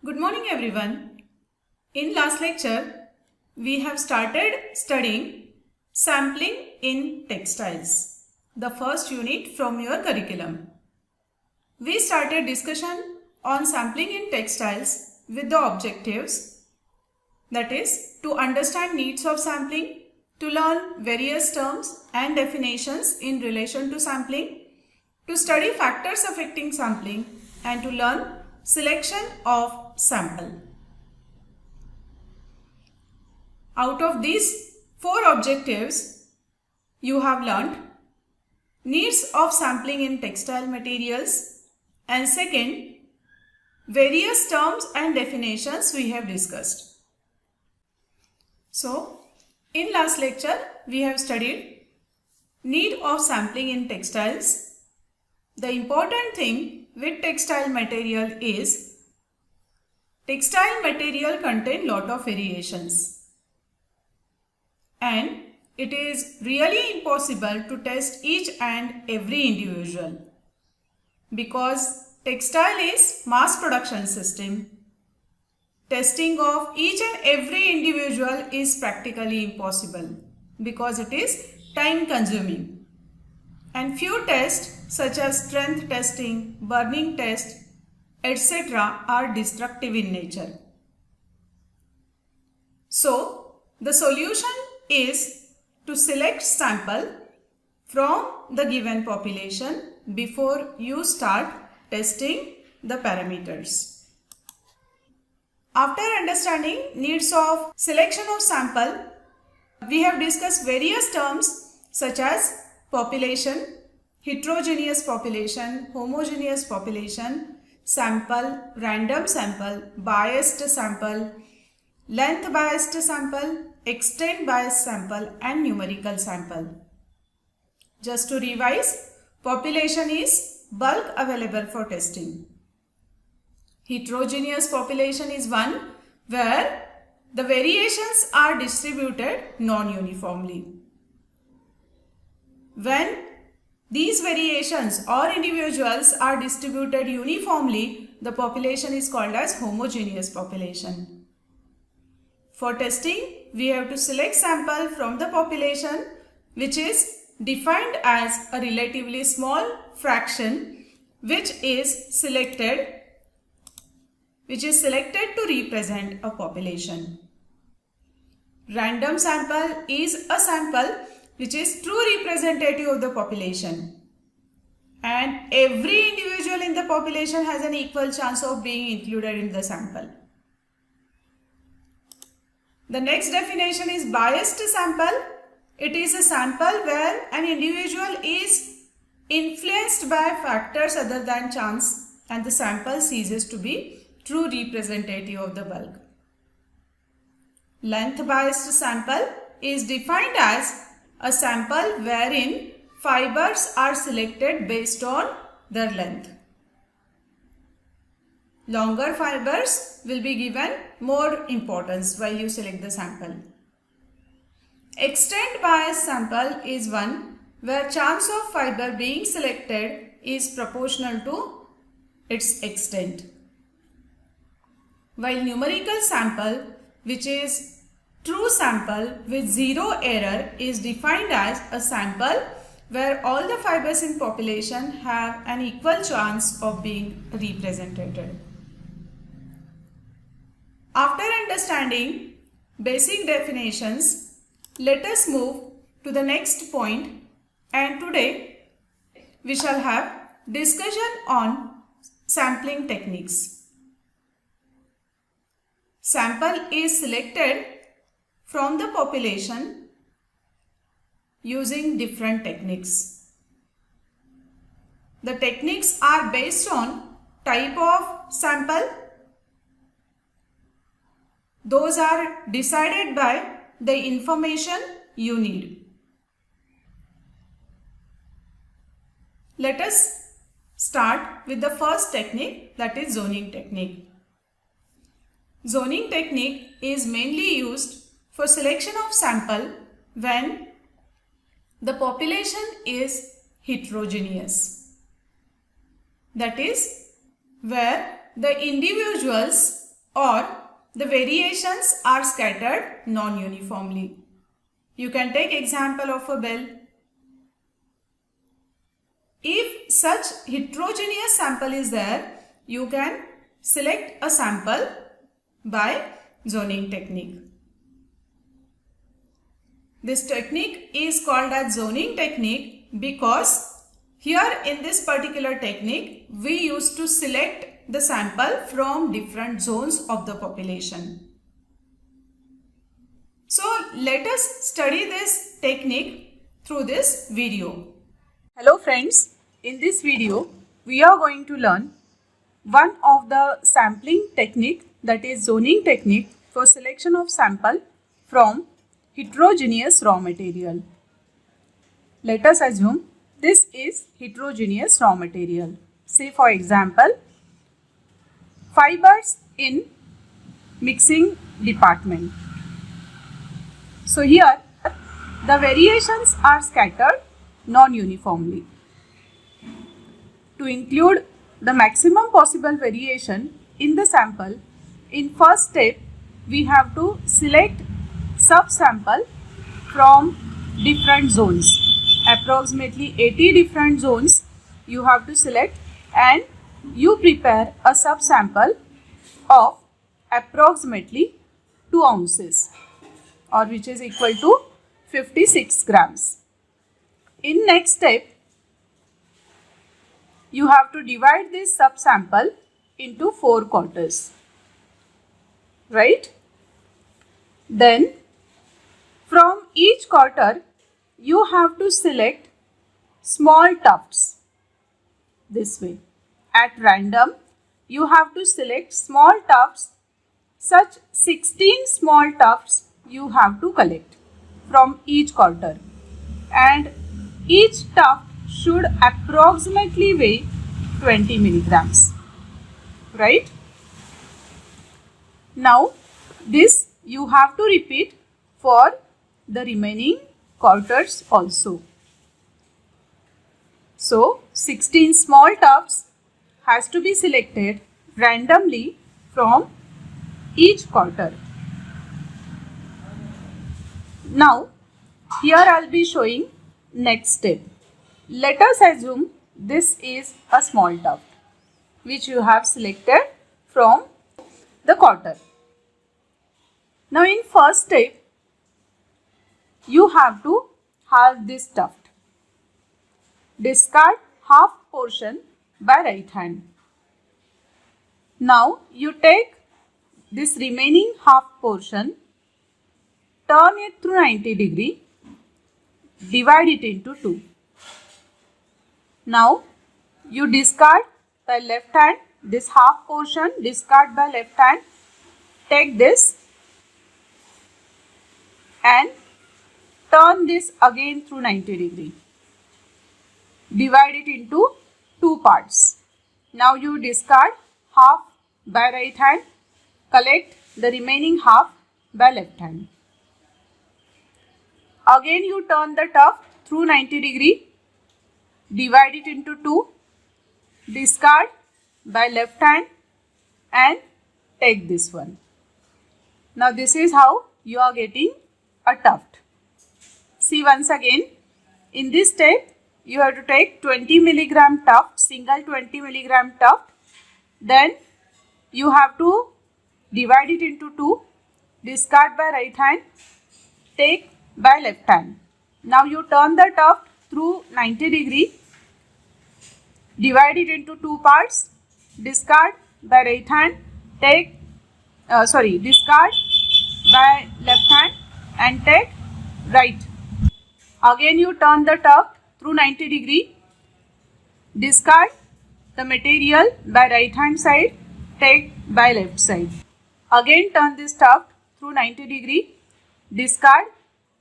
Good morning everyone. In last lecture, we have started studying sampling in textiles, the first unit from your curriculum. We started discussion on sampling in textiles with the objectives, that is, to understand needs of sampling, to learn various terms and definitions in relation to sampling, to study factors affecting sampling, and to learn selection of sample. Out of these 4 objectives, you have learnt needs of sampling in textile materials, and second, various terms and definitions we have discussed. So, in last lecture, we have studied need of sampling in textiles. The important thing with textile material is textile material contain lot of variations and it is really impossible to test each and every individual because textile is mass production system. Testing of each and every individual is practically impossible because it is time consuming. And few tests such as strength testing, burning test, etc. are destructive in nature. So, the solution is to select sample from the given population before you start testing the parameters. After understanding needs of selection of sample, we have discussed various terms such as population, heterogeneous population, homogeneous population, sample, random sample, biased sample, length biased sample, extent biased sample and numerical sample. Just to revise, population is bulk available for testing. Heterogeneous population is one where the variations are distributed non-uniformly. When these variations or individuals are distributed uniformly, the population is called as homogeneous population. For testing, we have to select sample from the population which is defined as a relatively small fraction which is selected to represent a population. Random sample is a sample which is true representative of the population and every individual in the population has an equal chance of being included in the sample. The next definition is biased sample. It is a sample where an individual is influenced by factors other than chance and the sample ceases to be true representative of the bulk. Length biased sample is defined as a sample wherein fibers are selected based on their length. Longer fibers will be given more importance while you select the sample. Extent biased sample is one where chance of fiber being selected is proportional to its extent. While numerical sample, which is true sample with zero error, is defined as a sample where all the fibers in population have an equal chance of being represented. After understanding basic definitions, let us move to the next point, and today we shall have discussion on sampling techniques. Sample is selected from the population using different techniques. The techniques are based on type of sample. Those are decided by the information you need. Let us start with the first technique, that is zoning technique. Zoning technique is mainly used for selection of sample when the population is heterogeneous. That is where the individuals or the variations are scattered non-uniformly. You can take example of a bell. If such heterogeneous sample is there, you can select a sample by zoning technique. This technique is called as zoning technique because here in this particular technique, we used to select the sample from different zones of the population. So let us study this technique through this video. Hello friends, in this video, we are going to learn one of the sampling technique, that is zoning technique for selection of sample from heterogeneous raw material. Let us assume this is heterogeneous raw material. Say for example, fibers in mixing department. So here the variations are scattered non-uniformly. To include the maximum possible variation in the sample, in first step we have to select subsample from different zones. Approximately 80 different zones you have to select, and you prepare a subsample of approximately 2 ounces, or which is equal to 56 grams. In next step, you have to divide this subsample into 4 quarters, right? Then from each quarter you have to select small tufts this way. At random you have to select small tufts. Such 16 small tufts you have to collect from each quarter, and each tuft should approximately weigh 20 milligrams, right? Now this you have to repeat for the remaining quarters also. So 16 small tufts has to be selected randomly from each quarter. Now here I will be showing next step. Let us assume this is a small tuft which you have selected from the quarter. Now in first step, you have to halve this tuft. Discard half portion by right hand. Now you take this remaining half portion, turn it through 90 degree, divide it into 2. Now you discard by left hand this half portion, discard by left hand, take this and turn this again through 90 degree. Divide it into 2 parts. Now you discard half by right hand, collect the remaining half by left hand. Again you turn the tuft through 90 degree, divide it into 2, discard by left hand and take this one. Now this is how you are getting a tuft. See once again, in this step you have to take 20 milligram tuft, single 20 milligram tuft. Then you have to divide it into 2, discard by right hand, take by left hand. Now you turn the tuft through 90 degree, divide it into 2 parts, discard by right hand, discard by left hand and take right. Again you turn the tuft through 90 degree, discard the material by right hand side, take by left side. Again turn this tuft through 90 degree, discard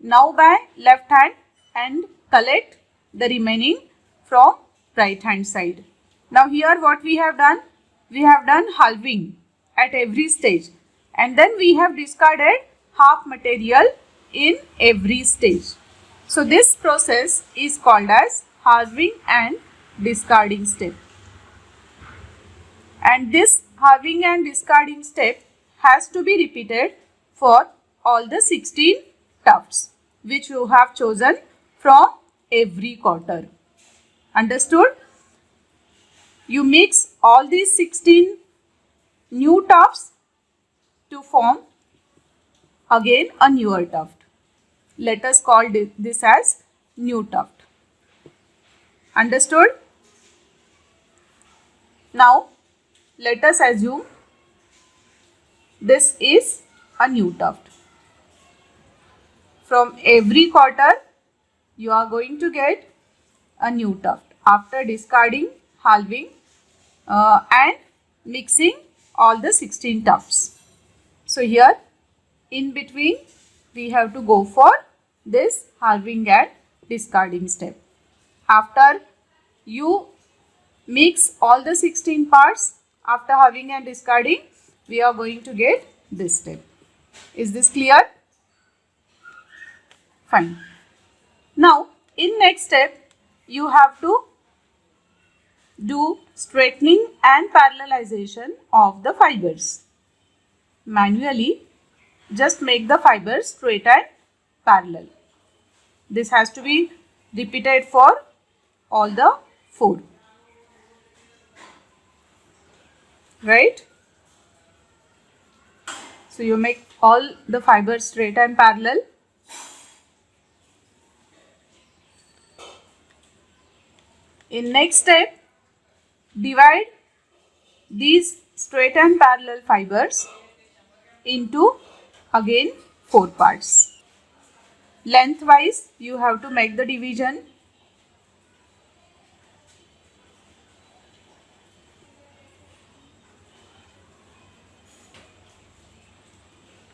now by left hand and collect the remaining from right hand side. Now here what we have done? We have done halving at every stage, and then we have discarded half material in every stage. So this process is called as halving and discarding step. And this halving and discarding step has to be repeated for all the 16 tufts which you have chosen from every quarter. Understood? You mix all these 16 new tufts to form again a newer tuft. Let us call this as new tuft. Understood? Now let us assume this is a new tuft. From every quarter you are going to get a new tuft after discarding, halving and mixing all the 16 tufts. So here in between we have to go for this halving and discarding step. After you mix all the 16 parts, after halving and discarding, we are going to get this step. Is this clear? Fine. Now in next step you have to do straightening and parallelization of the fibers. Manually just make the fibers straight and parallel. This has to be repeated for all the 4. Right? So you make all the fibers straight and parallel. In next step, divide these straight and parallel fibers into again 4 parts. Lengthwise you have to make the division.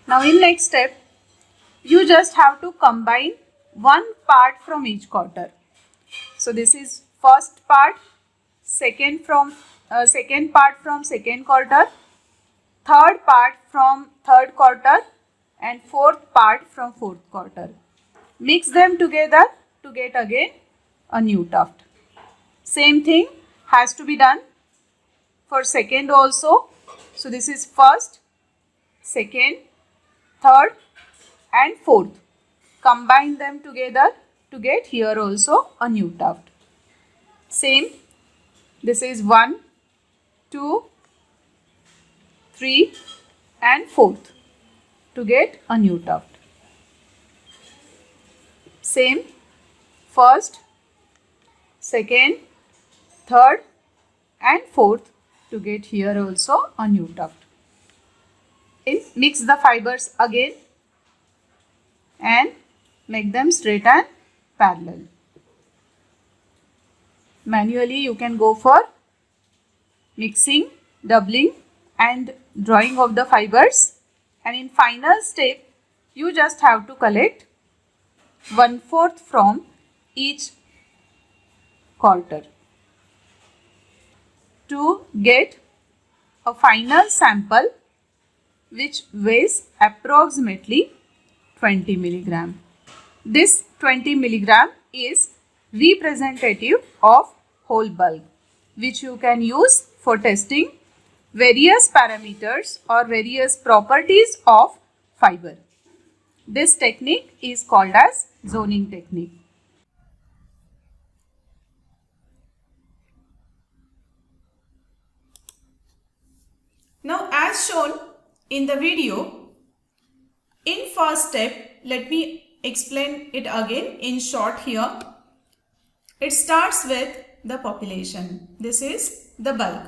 Now in next step you just have to combine one part from each quarter. So this is first part, second part from second quarter, third part from third quarter and fourth part from fourth quarter. Mix them together to get again a new tuft. Same thing has to be done for second also. So this is first, second, third and fourth. Combine them together to get here also a new tuft. Same, this is 1, 2, 3 and fourth to get a new tuft. Same, first, second, third and fourth to get here also a new tuft. Mix the fibers again and make them straight and parallel. Manually you can go for mixing, doubling and drawing of the fibers, and in final step you just have to collect 1/4 from each quarter to get a final sample which weighs approximately 20 milligram. This 20 milligram is representative of whole bulk, which you can use for testing various parameters or various properties of fiber. This technique is called as zoning technique. Now as shown in the video, in first step, let me explain it again in short here. It starts with the population. This is the bulk.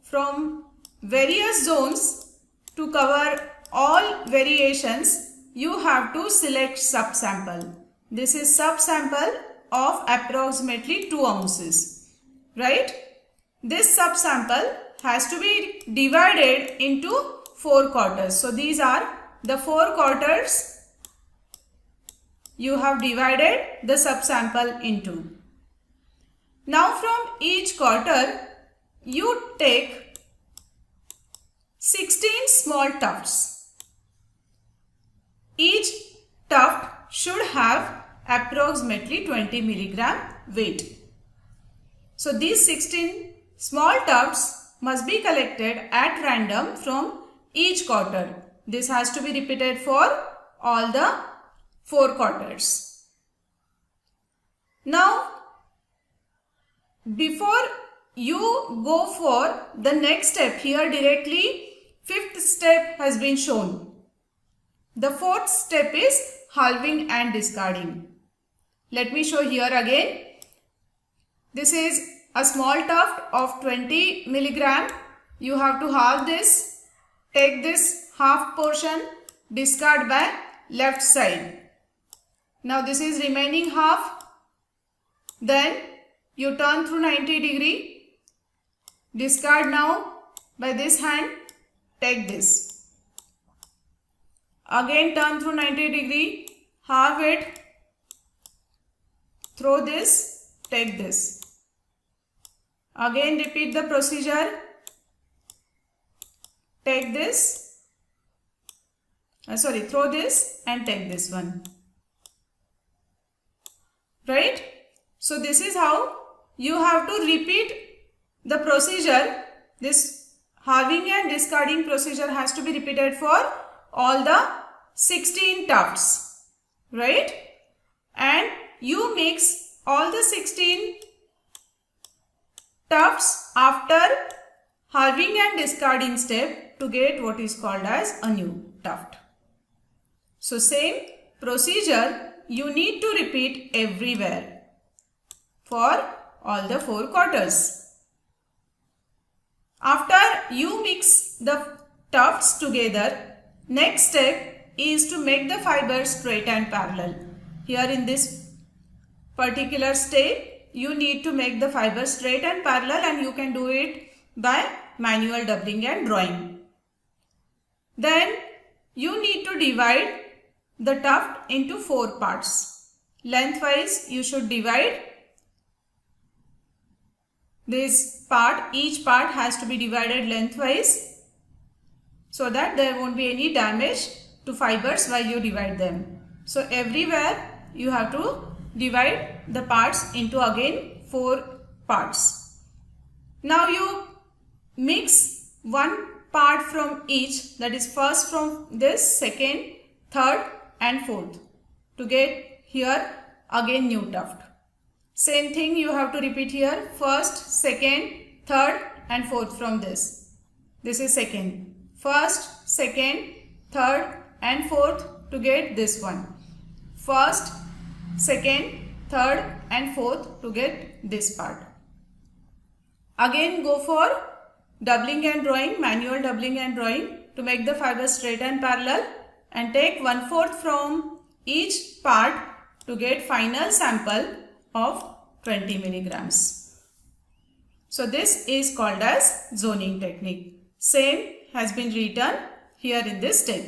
From various zones to cover all variations, you have to select subsample. This is subsample of approximately 2 ounces. Right? This subsample has to be divided into 4 quarters. So these are the 4 quarters you have divided the subsample into. Now from each quarter you take 16 small tufts. Each tuft should have approximately 20 milligram weight. So these 16 small tufts must be collected at random from each quarter. This has to be repeated for all the 4 quarters. Now, before you go for the next step, here directly 5th step has been shown. The 4th step is halving and discarding. Let me show here again. This is a small tuft of 20 milligram. You have to halve this. Take this half portion, discard by left side. Now this is remaining half. Then you turn through 90 degree. Discard now by this hand. Take this. Again turn through 90 degree. Halve it. Throw this. Take this. Again repeat the procedure. Take this. Throw this and take this one. Right? So this is how you have to repeat the procedure. This halving and discarding procedure has to be repeated for all the 16 tufts. Right? And you mix all the 16 tufts after halving and discarding step to get what is called as a new tuft. So same procedure you need to repeat everywhere for all the 4 quarters. After you mix the tufts together, next step is to make the fibers straight and parallel. Here in this particular step, you need to make the fibers straight and parallel, and you can do it by manual doubling and drawing. Then you need to divide the tuft into 4 parts. Lengthwise you should divide this part. Each part has to be divided lengthwise so that there won't be any damage to fibers while you divide them. So everywhere you have to divide the parts into again 4 parts. Now you mix 1 part from each, that is first from this, second, third and fourth, to get here again new tuft. Same thing you have to repeat here, first, second, third and fourth from this. This is second. First, second, third and fourth to get this one. First, second, third and fourth to get this part. Again go for doubling and drawing, manual doubling and drawing to make the fibers straight and parallel, and take 1/4 from each part to get final sample of 20 milligrams. So this is called as zoning technique. Same has been written here in this step.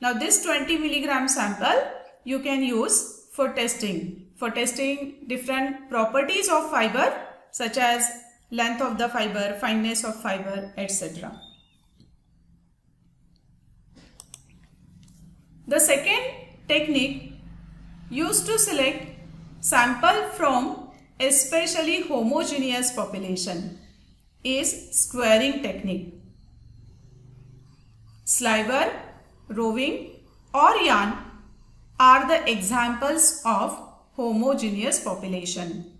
Now this 20 milligram sample you can use for testing different properties of fiber, such as length of the fiber, fineness of fiber, etc. The second technique used to select sample from especially homogeneous population is squaring technique. Sliver, roving or yarn are the examples of homogeneous population,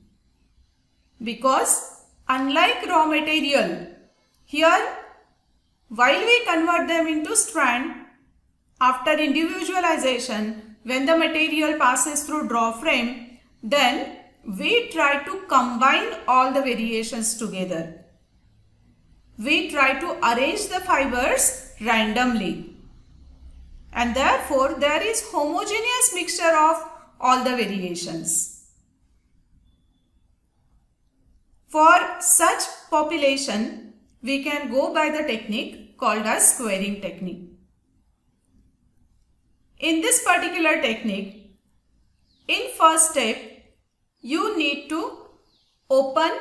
because unlike raw material, here while we convert them into strand, after individualization, when the material passes through draw frame, then we try to combine all the variations together. We try to arrange the fibers randomly, and therefore there is homogeneous mixture of all the variations. For such population, we can go by the technique called as squaring technique. In this particular technique, in first step, you need to open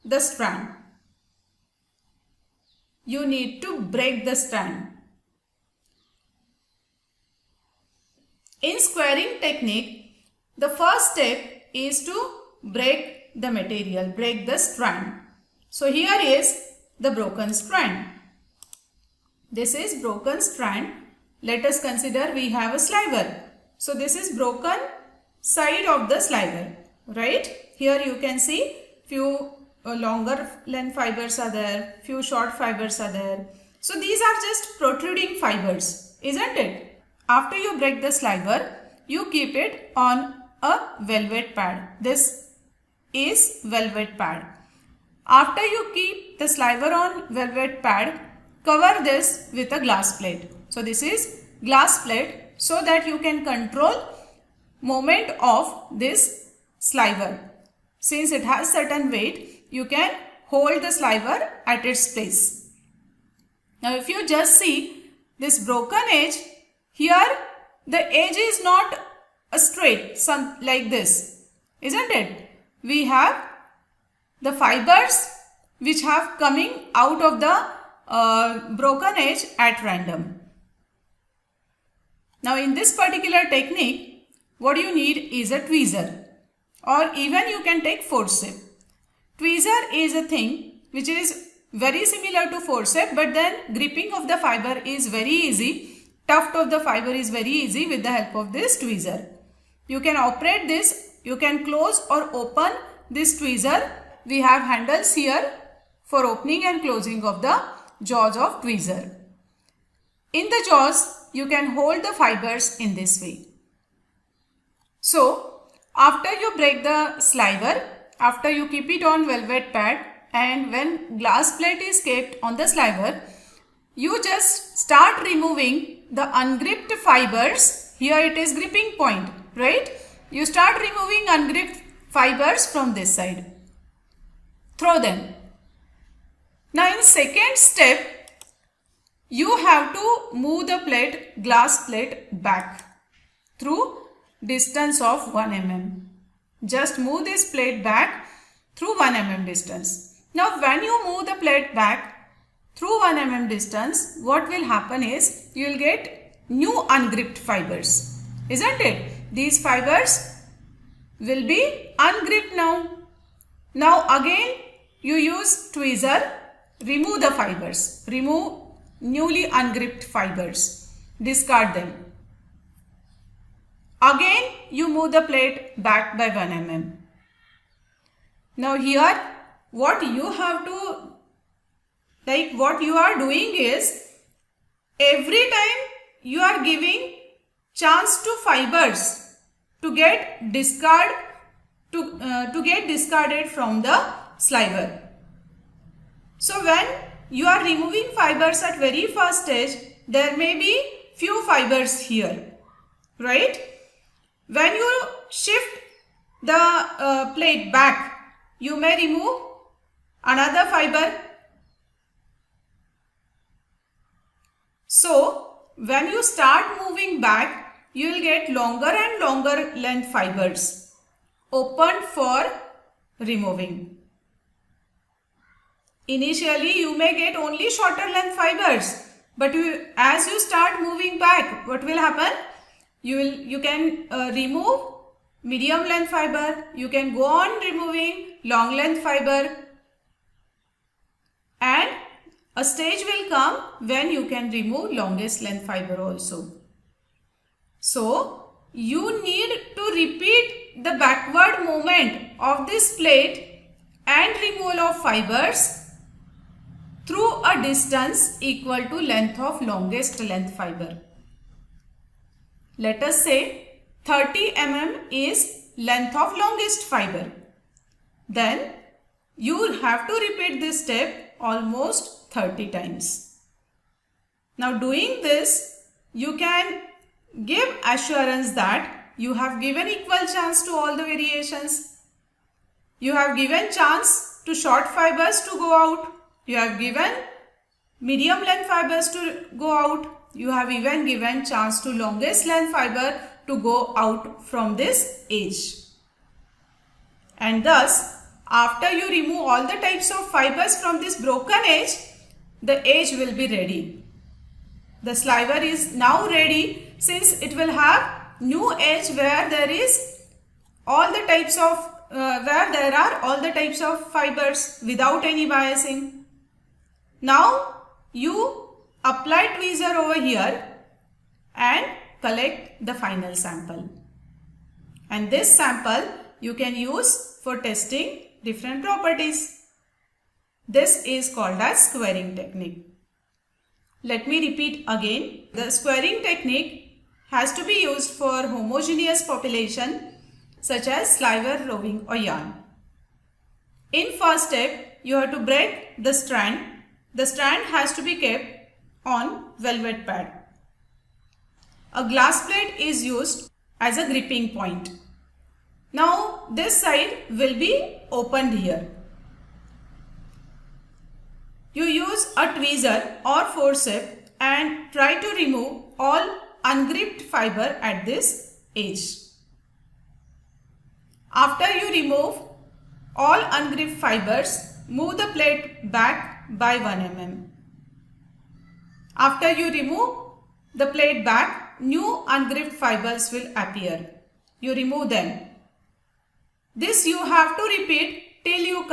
the strand. You need to break the strand. In squaring technique, the first step is to break the material, break the strand. So here is the broken strand. This is broken strand. Let us consider we have a sliver. So this is broken side of the sliver, right? Here you can see few longer length fibers are there, few short fibers are there. So these are just protruding fibers, isn't it? After you break the sliver, you keep it on a velvet pad. This is velvet pad. After you keep the sliver on velvet pad, cover this with a glass plate. So this is glass plate so that you can control movement of this sliver. Since it has certain weight, you can hold the sliver at its place. Now if you just see this broken edge, here the edge is not a straight like this, isn't it? We have the fibers which have coming out of the broken edge at random. Now in this particular technique, what you need is a tweezer, or even you can take forceps. Tweezer is a thing which is very similar to forceps, but then gripping of the fiber is very easy. Tuft of the fiber is very easy with the help of this tweezer. You can operate this, you can close or open this tweezer. We have handles here for opening and closing of the jaws of tweezer. In the jaws, you can hold the fibers in this way. So, after you break the sliver, after you keep it on velvet pad, and when glass plate is kept on the sliver, you just start removing the ungripped fibers. Here it is gripping point, right? You start removing ungripped fibers from this side. Throw them. Now in second step, you have to move the plate, glass plate back through distance of 1 mm. Just move this plate back through 1 mm distance. Now when you move the plate back through 1 mm distance, what will happen is you will get new ungripped fibers, isn't it? These fibers will be ungripped now. Now again you use tweezer, remove the fibers, remove newly ungripped fibers, discard them. Again you move the plate back by 1 mm. Now here what you have to, what you are doing is, every time you are giving chance to fibers to get discarded from the sliver. So when you are removing fibers at very first stage, there may be few fibers here, right? When you shift the plate back, you may remove another fiber. So when you start moving back, you will get longer and longer length fibers opened for removing. Initially you may get only shorter length fibers, but as you start moving back, what will happen? You can remove medium length fiber, you can go on removing long length fiber, and a stage will come when you can remove longest length fiber also. So you need to repeat the backward movement of this plate and removal of fibers through a distance equal to length of longest length fiber. Let us say 30 mm is length of longest fiber. Then you have to repeat this step almost 30 times. Now doing this, you can give assurance that you have given equal chance to all the variations. You have given chance to short fibers to go out. You have given medium length fibers to go out. You have even given chance to longest length fiber to go out from this edge. And thus, after you remove all the types of fibers from this broken edge, the edge will be ready. The sliver is now ready, since it will have new edge where there is all the types of where there are all the types of fibers without any biasing. Now you apply tweezer over here and collect the final sample. And this sample you can use for testing different properties. This is called as squaring technique. Let me repeat again. The squaring technique has to be used for homogeneous population such as sliver, roving or yarn. In first step, you have to break the strand. The strand has to be kept on velvet pad. A glass plate is used as a gripping point. Now this side will be opened here. You use a tweezer or forceps and try to remove all ungripped fiber at this edge. After you remove all ungripped fibers, move the plate back by 1 mm. After you remove the plate back, new ungripped fibers will appear. You remove them. This you have to repeat till you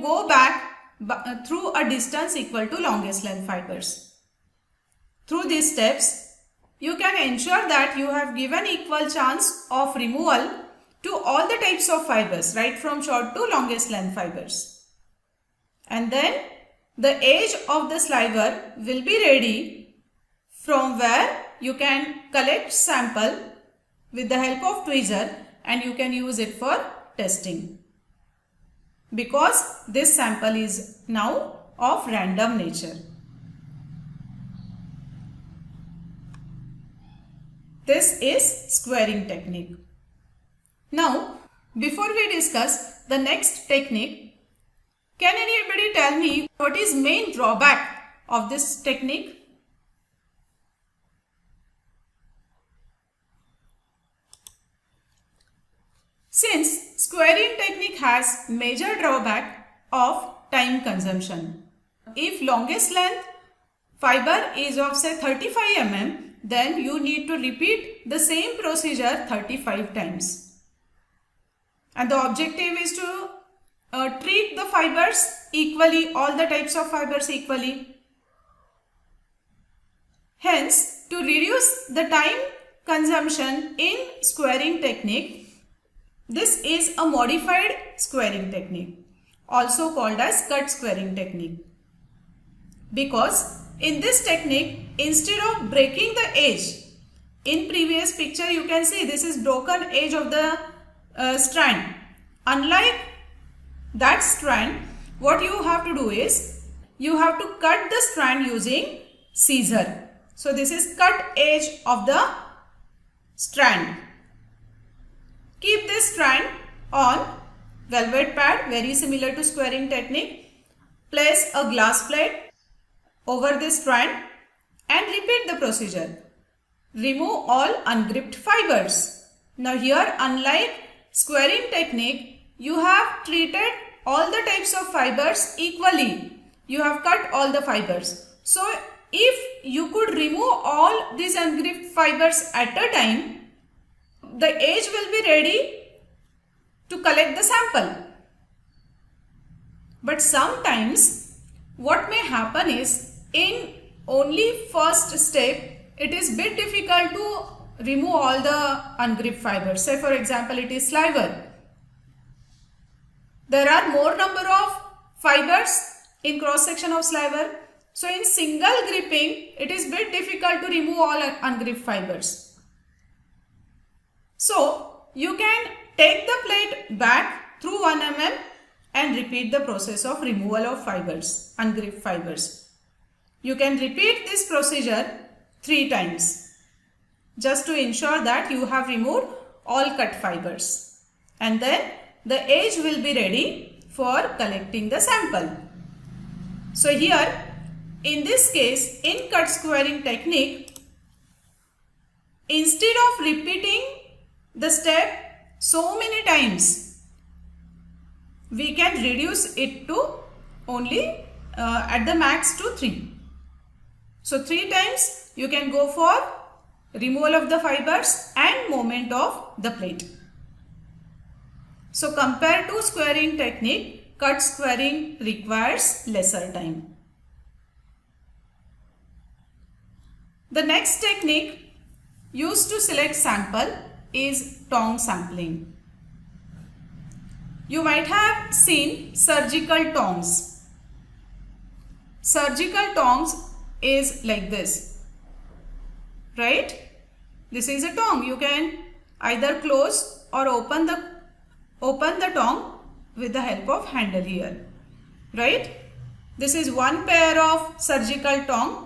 go back through a distance equal to longest length fibers. Through these steps, you can ensure that you have given equal chance of removal to all the types of fibers, right from short to longest length fibers. And then the edge of the sliver will be ready from where you can collect sample with the help of tweezer and you can use it for testing. Because this sample is now of random nature. This is squaring technique. Now, before we discuss the next technique, can anybody tell me what is main drawback of this technique? Since squaring technique has major drawback of time consumption. If longest length fiber is of say 35 mm, then you need to repeat the same procedure 35 times. And the objective is to treat the fibers equally, all the types of fibers equally. Hence, to reduce the time consumption in squaring technique, this is a modified squaring technique, also called as cut squaring technique. Because in this technique, instead of breaking the edge, in previous picture you can see this is broken edge of the strand. Unlike that strand, what you have to do is, you have to cut the strand using scissor. So this is cut edge of the strand. Keep this strand on velvet pad, very similar to squaring technique. Place a glass plate over this strand and repeat the procedure. Remove all ungripped fibers. Now here, unlike squaring technique, you have treated all the types of fibers equally. You have cut all the fibers. So if you could remove all these ungripped fibers at a time, the edge will be ready to collect the sample. But sometimes what may happen is, in only first step, it is bit difficult to remove all the ungripped fibers. Say for example, it is sliver. There are more number of fibers in cross section of sliver. So in single gripping, it is bit difficult to remove all ungripped fibers. So you can take the plate back through 1 mm and repeat the process of removal of fibers, ungripped fibers. You can repeat this procedure 3 times just to ensure that you have removed all cut fibers. And then the edge will be ready for collecting the sample. So here, in this case, in cut squaring technique, instead of repeating the step so many times, we can reduce it to only at the max to 3. So 3 times you can go for removal of the fibers and movement of the plate. So compared to squaring technique, cut squaring requires lesser time. The next technique used to select sample is tongue sampling. You might have seen surgical tongs. Surgical tongs is like this, right? This is a tongue. You can either close or open the tongue with the help of handle here, right? This is one pair of surgical tongue.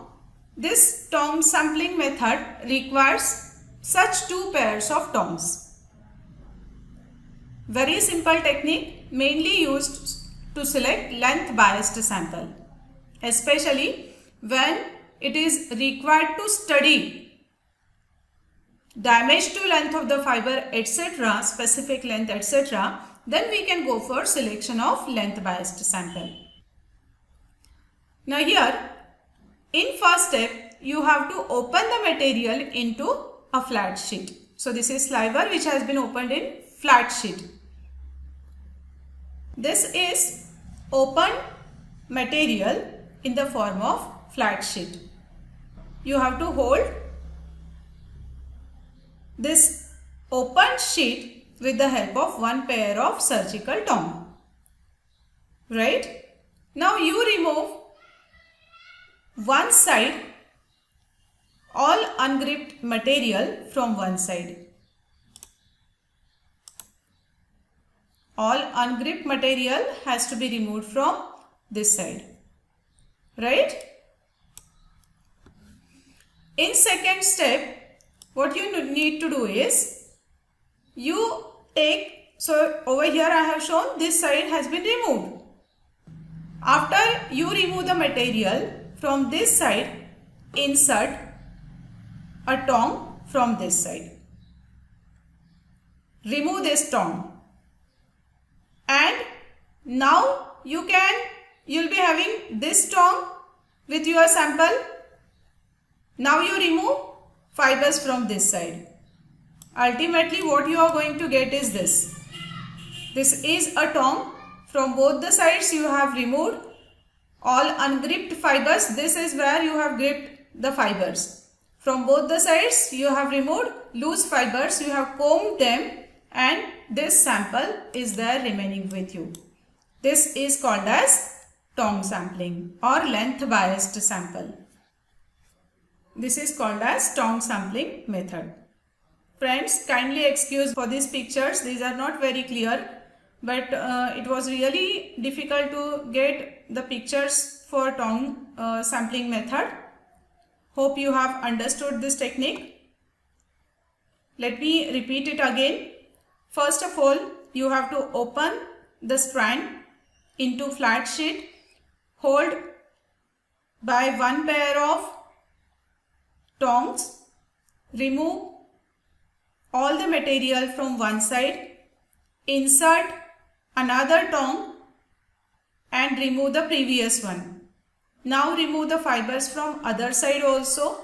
This tongue sampling method requires such two pairs of tongues. Very simple technique, mainly used to select length biased sample, especially when it is required to study damage to length of the fiber, etc., specific length, etc., then we can go for selection of length biased sample. Now here, in first step, you have to open the material into a flat sheet. So this is sliver which has been opened in flat sheet. This is open material in the form of flat sheet. You have to hold this open sheet with the help of one pair of surgical tongue. Right? Now you remove one side, all ungripped material from one side. All ungripped material has to be removed from this side, right? In second step, what you need to do is, you take, so over here I have shown this side has been removed. After you remove the material from this side, insert a tongue from this side. Remove this tongue. And now you'll be having this tongue with your sample. Now you remove fibers from this side. Ultimately what you are going to get is this. This is a tongue. From both the sides you have removed all ungripped fibers. This is where you have gripped the fibers. From both the sides you have removed loose fibers. You have combed them and this sample is there remaining with you. This is called as tongue sampling or length biased sample. This is called as tongue sampling method. Friends, kindly excuse for these pictures. These are not very clear, but it was really difficult to get the pictures for tongue sampling method. Hope you have understood this technique. Let me repeat it again. First of all, you have to open the strand into flat sheet, hold by one pair of tongs, remove all the material from one side, insert another tongue and remove the previous one. Now remove the fibers from other side also,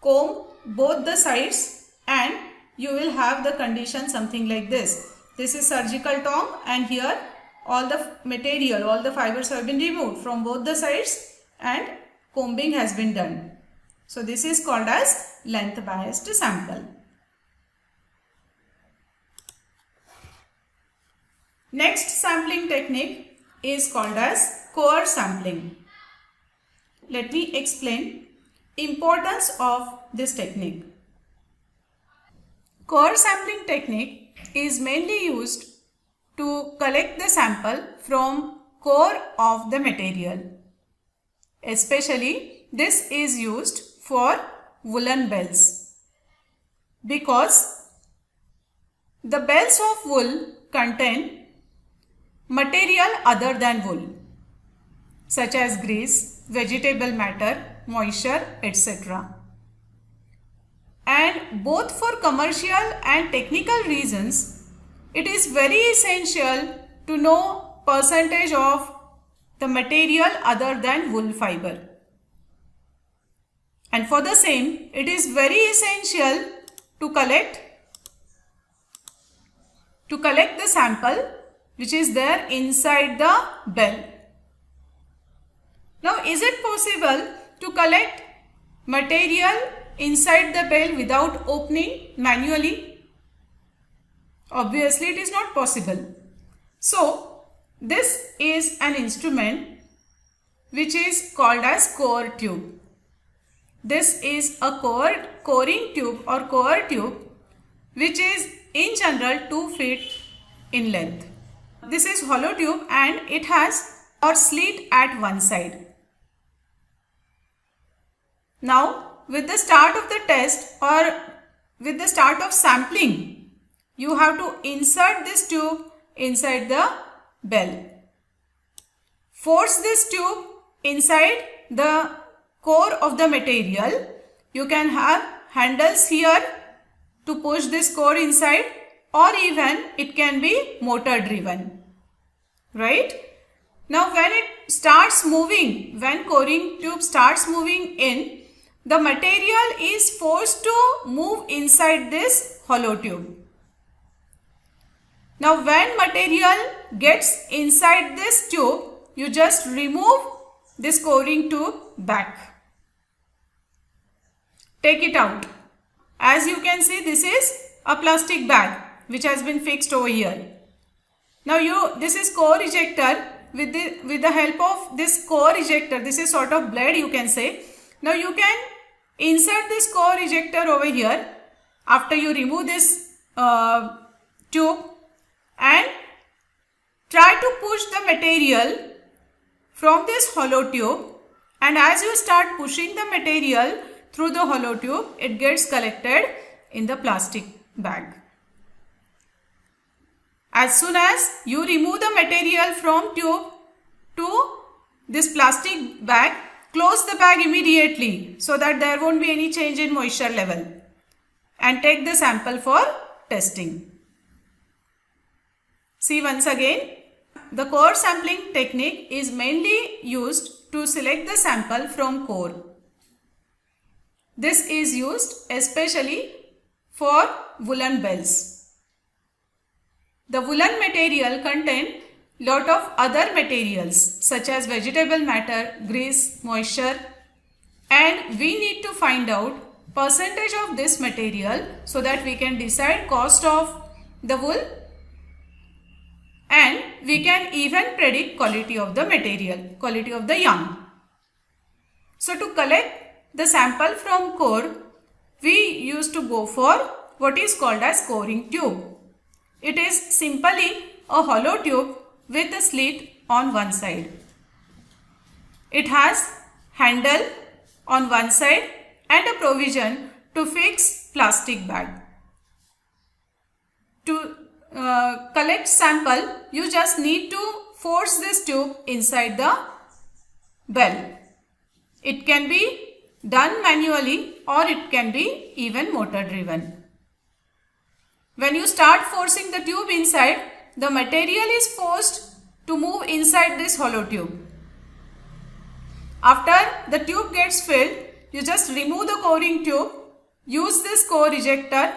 comb both the sides and you will have the condition something like this. This is surgical tongue and here all the material, all the fibers have been removed from both the sides and combing has been done. So this is called as length biased sample. Next sampling technique is called as core sampling. Let me explain importance of this technique. Core sampling technique is mainly used to collect the sample from core of the material. Especially this is used for woolen bells because the bells of wool contain material other than wool such as grease, vegetable matter, moisture, etc. And both for commercial and technical reasons, it is very essential to know percentage of the material other than wool fiber. And for the same, it is very essential to collect the sample which is there inside the bell. Now, is it possible to collect material inside the bell without opening manually? Obviously, it is not possible. So, this is an instrument which is called as core tube. This is a coring tube or core tube which is in general 2 feet in length. This is hollow tube and it has a slit at one side. Now, with the start of the test or with the start of sampling, you have to insert this tube inside the bell. Force this tube inside the core of the material. You can have handles here to push this core inside, or even it can be motor driven. Right? Now when it starts moving, when coring tube starts moving in, the material is forced to move inside this hollow tube. Now when material gets inside this tube, you just remove this coring tube back. Take it out. As you can see, this is a plastic bag which has been fixed over here. Now this is core ejector. With the help of this core ejector, this is sort of blade you can say. Now you can insert this core ejector over here after you remove this tube and try to push the material from this hollow tube, and as you start pushing the material through the hollow tube, it gets collected in the plastic bag. As soon as you remove the material from tube to this plastic bag, close the bag immediately so that there won't be any change in moisture level, and take the sample for testing. See once again, the core sampling technique is mainly used to select the sample from core. This is used especially for woolen bells. The woolen material contain lot of other materials such as vegetable matter, grease, moisture, and we need to find out percentage of this material so that we can decide cost of the wool, and we can even predict quality of the material, quality of the yarn. So to collect the sample from core, we used to go for what is called as coring tube. It is simply a hollow tube with a slit on one side. It has handle on one side and a provision to fix plastic bag. To collect sample, you just need to force this tube inside the bell. It can be done manually or it can be even motor driven. When you start forcing the tube inside, the material is forced to move inside this hollow tube. After the tube gets filled, you just remove the coring tube, use this core ejector,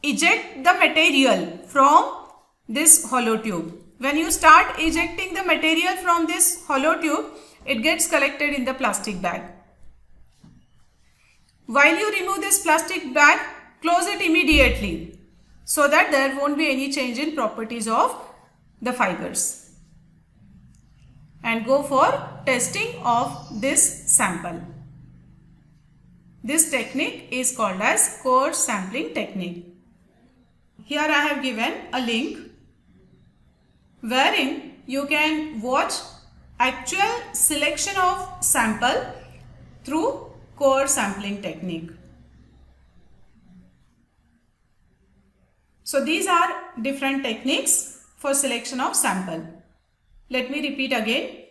eject the material from this hollow tube. When you start ejecting the material from this hollow tube, it gets collected in the plastic bag. While you remove this plastic bag, close it immediately so that there won't be any change in properties of the fibers. And go for testing of this sample. This technique is called as core sampling technique. Here I have given a link wherein you can watch actual selection of sample through core sampling technique. So these are different techniques for selection of sample. Let me repeat again.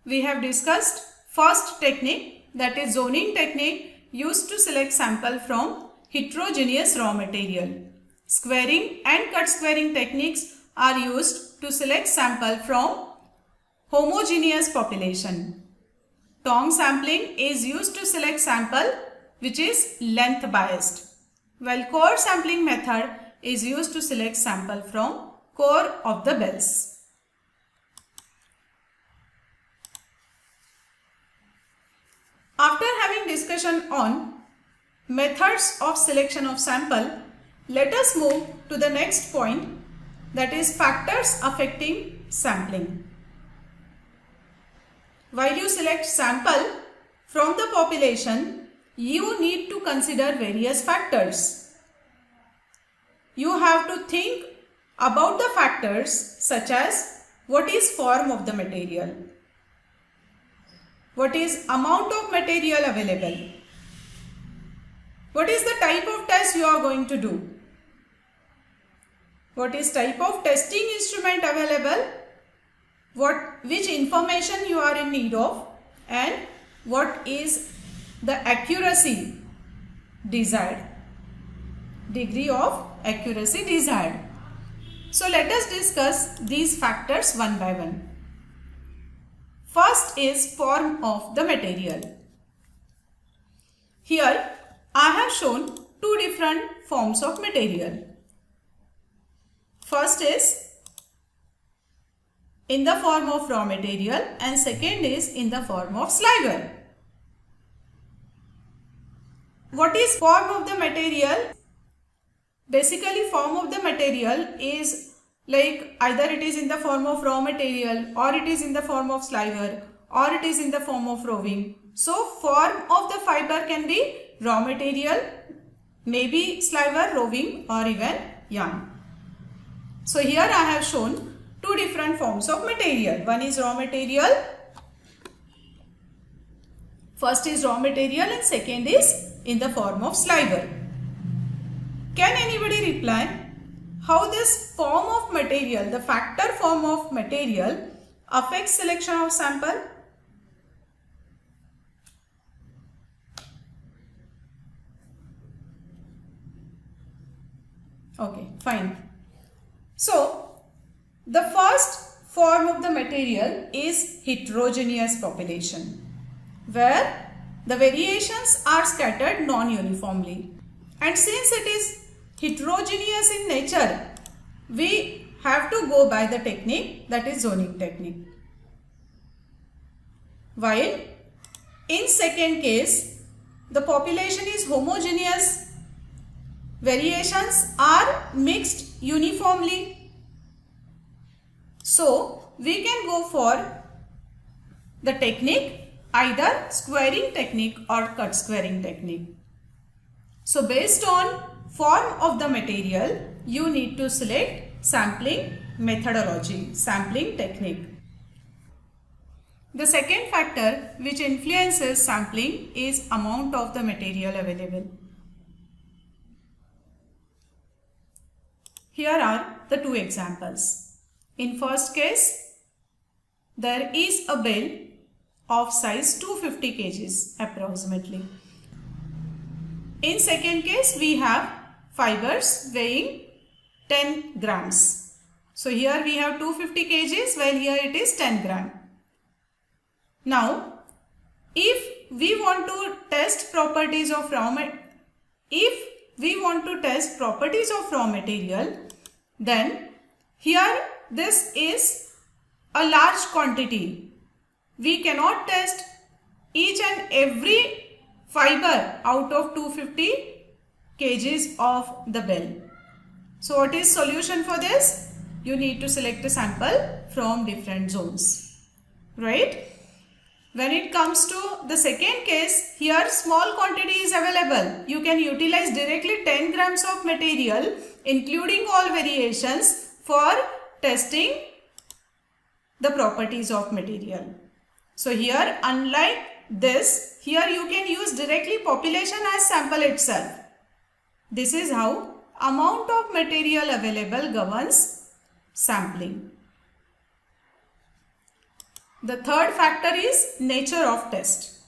We have discussed first technique, that is zoning technique, used to select sample from heterogeneous raw material. Squaring and cut squaring techniques are used to select sample from homogeneous population. Tong sampling is used to select sample which is length biased, while core sampling method is used to select sample from core of the bells. After having discussion on methods of selection of sample, let us move to the next point, that is factors affecting sampling. While you select sample from the population, you need to consider various factors. You have to think about the factors such as what is form of the material, what is amount of material available, what is the type of test you are going to do, what is type of testing instrument available, which information you are in need of, and what is the accuracy desired, degree of accuracy desired. So let us discuss these factors one by one. First is form of the material. Here I have shown two different forms of material. First is in the form of raw material and second is in the form of sliver. What is form of the material? Basically, form of the material is like either it is in the form of raw material, or it is in the form of sliver, or it is in the form of roving. So form of the fiber can be raw material, maybe sliver, roving, or even yarn. So here I have shown two different forms of material. One is raw material. First is raw material and second is in the form of sliver. Can anybody reply how this form of material, the factor form of material, affects selection of sample? Okay, fine. So, the first form of the material is heterogeneous population, where the variations are scattered non-uniformly. And since it is heterogeneous in nature, we have to go by the technique, that is zoning technique. While in second case, the population is homogeneous, variations are mixed uniformly. So we can go for the technique either squaring technique or cut squaring technique. So based on form of the material, you need to select sampling methodology, sampling technique. The second factor which influences sampling is amount of the material available. Here are the two examples. In first case, there is a bale of size 250 kgs approximately. In second case, we have fibers weighing 10 grams. So here we have 250 kgs while here it is 10 gram. Now, if we want to test properties of raw material, then here this is a large quantity. We cannot test each and every fiber out of 250 kgs of the bale. So what is solution for this? You need to select a sample from different zones, right? When it comes to the second case, here small quantity is available. You can utilize directly 10 grams of material including all variations for testing the properties of material. So here, unlike this, here you can use directly population as sample itself. This is how amount of material available governs sampling. The third factor is nature of test.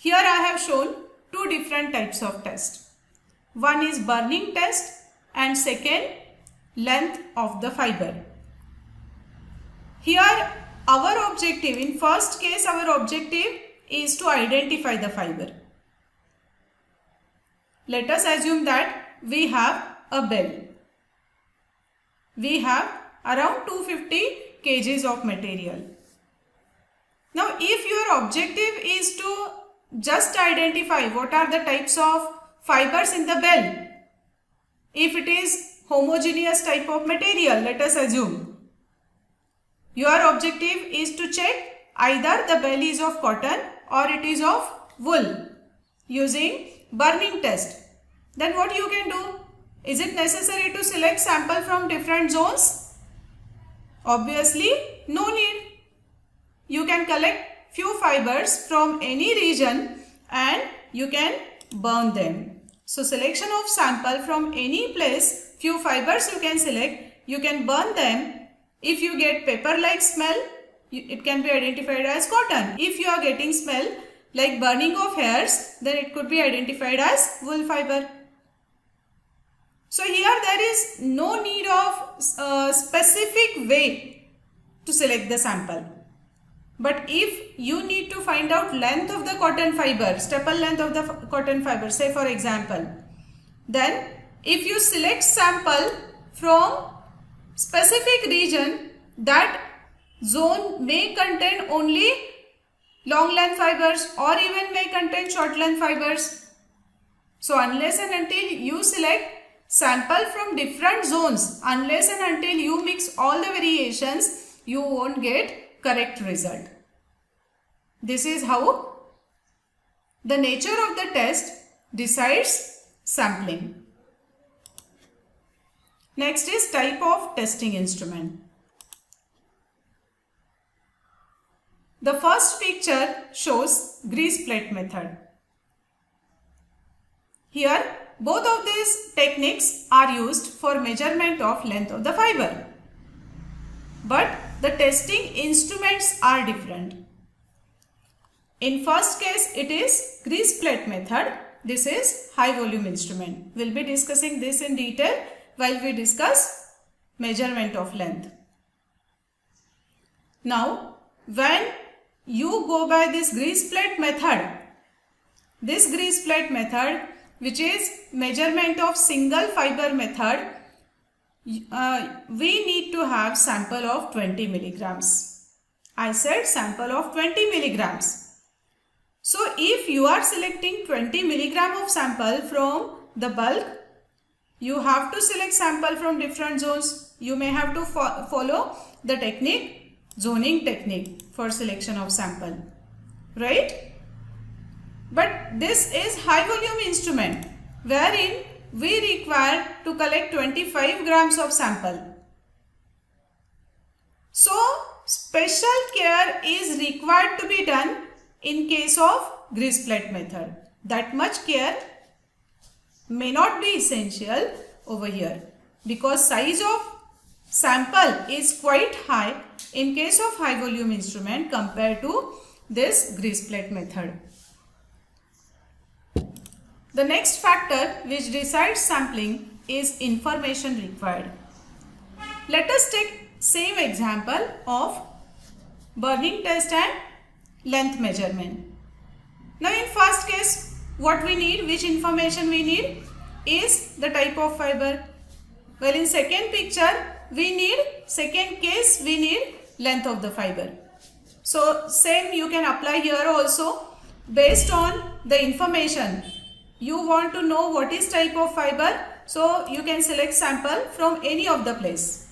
Here I have shown two different types of test. One is burning test and second length of the fiber. Here our objective, in first case our objective is to identify the fiber. Let us assume that we have a bale. We have around 250 kgs of material. Now if your objective is to just identify what are the types of fibers in the bell. If it is homogeneous type of material, let us assume, your objective is to check either the bell is of cotton or it is of wool using burning test. Then what you can do? Is it necessary to select sample from different zones? Obviously, no need. You can collect few fibers from any region and you can burn them. So selection of sample from any place, few fibers you can select, you can burn them. If you get pepper-like smell, it can be identified as cotton. If you are getting smell like burning of hairs, then it could be identified as wool fiber. So here there is no need of a specific way to select the sample. But if you need to find out length of the cotton fiber, staple length of the cotton fiber, say for example, then if you select sample from specific region, that zone may contain only long length fibers or even may contain short length fibers. So unless and until you select sample from different zones, unless and until you mix all the variations, you won't get correct result. This is how the nature of the test decides sampling. Next is type of testing instrument. The first picture shows grease plate method. Here both of these techniques are used for measurement of length of the fiber. But the testing instruments are different. In first case it is grease plate method. This is high volume instrument. We will be discussing this in detail while we discuss measurement of length. Now when you go by this grease plate method, which is measurement of single fiber method, we need to have sample of 20 milligrams. I said sample of 20 milligrams. So if you are selecting 20 milligram of sample from the bulk, you have to select sample from different zones. You may have to follow the technique, zoning technique for selection of sample, right? But this is high volume instrument wherein we require to collect 25 grams of sample. So special care is required to be done in case of grease plate method. That much care may not be essential over here because size of sample is quite high in case of high volume instrument compared to this grease plate method. The next factor which decides sampling is information required. Let us take same example of burning test and length measurement. Now in first case, what we need, which information we need is the type of fiber. Well, in second picture, we need length of the fiber. So same you can apply here also. Based on the information, you want to know what is type of fiber, so you can select sample from any of the place.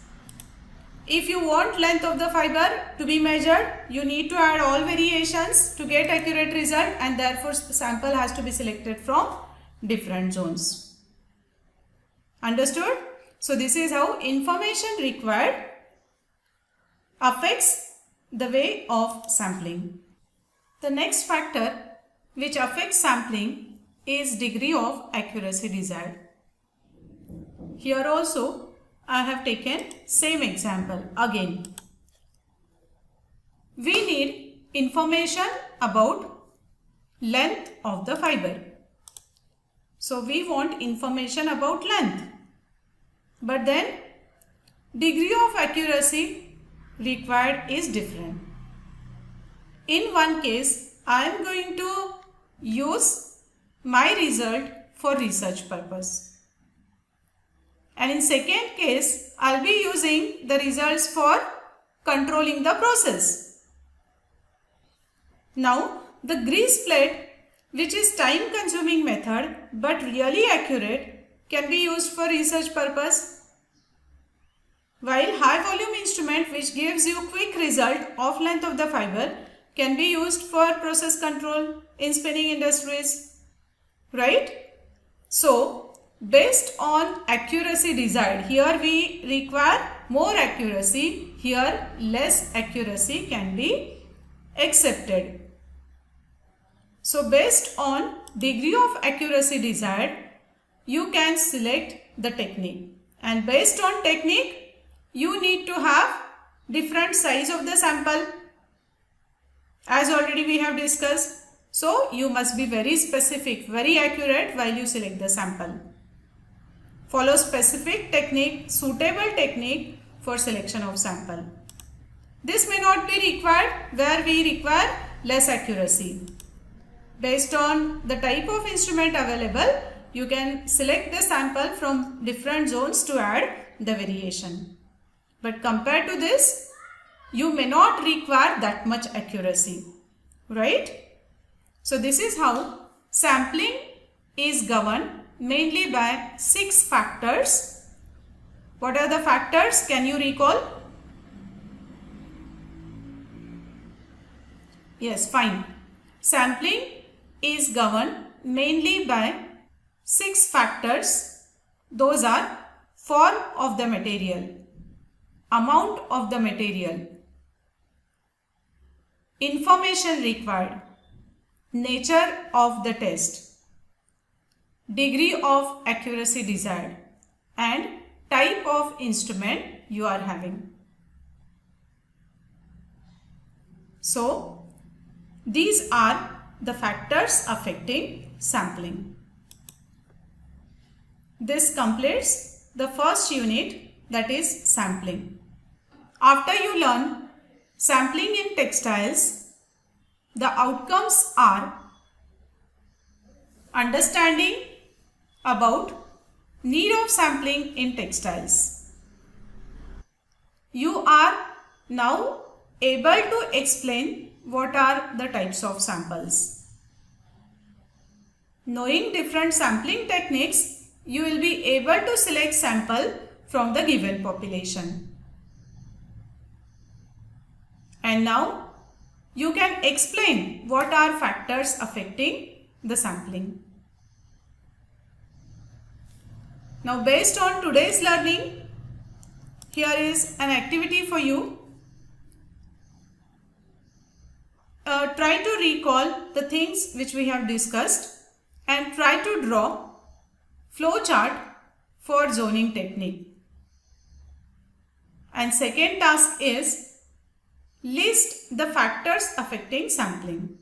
If you want length of the fiber to be measured, you need to add all variations to get accurate result, and therefore sample has to be selected from different zones. Understood? So this is how information required affects the way of sampling. The next factor which affects sampling is degree of accuracy desired. Here also I have taken same example again. We need information about length of the fiber. So we want information about length. But then degree of accuracy required is different. In one case, I am going to use my result for research purpose. And in second case, I'll be using the results for controlling the process. Now, the grease plate which is time consuming method but really accurate, can be used for research purpose. While high volume instrument which gives you quick result of length of the fiber can be used for process control in spinning industries, right? So based on accuracy desired, here we require more accuracy, here less accuracy can be accepted. So based on degree of accuracy desired, you can select the technique, and based on technique you need to have different size of the sample, as already we have discussed. So you must be very specific, very accurate while you select the sample. Follow specific technique, suitable technique for selection of sample. This may not be required where we require less accuracy. Based on the type of instrument available, you can select the sample from different zones to add the variation. But compared to this, you may not require that much accuracy, right? So this is how sampling is governed mainly by 6 factors. What are the factors? Can you recall? Yes, fine. Sampling is governed mainly by 6 factors. Those are form of the material, amount of the material, information required, nature of the test, degree of accuracy desired, and type of instrument you are having. So these are the factors affecting sampling. This completes the first unit, that is sampling. After you learn sampling in textiles, the outcomes are understanding about need of sampling in textiles. You are now able to explain what are the types of samples. Knowing different sampling techniques, you will be able to select sample from the given population. And now you can explain what are factors affecting the sampling. Now based on today's learning, here is an activity for you. Try to recall the things which we have discussed and try to draw flow chart for zoning technique. And second task is list the factors affecting sampling.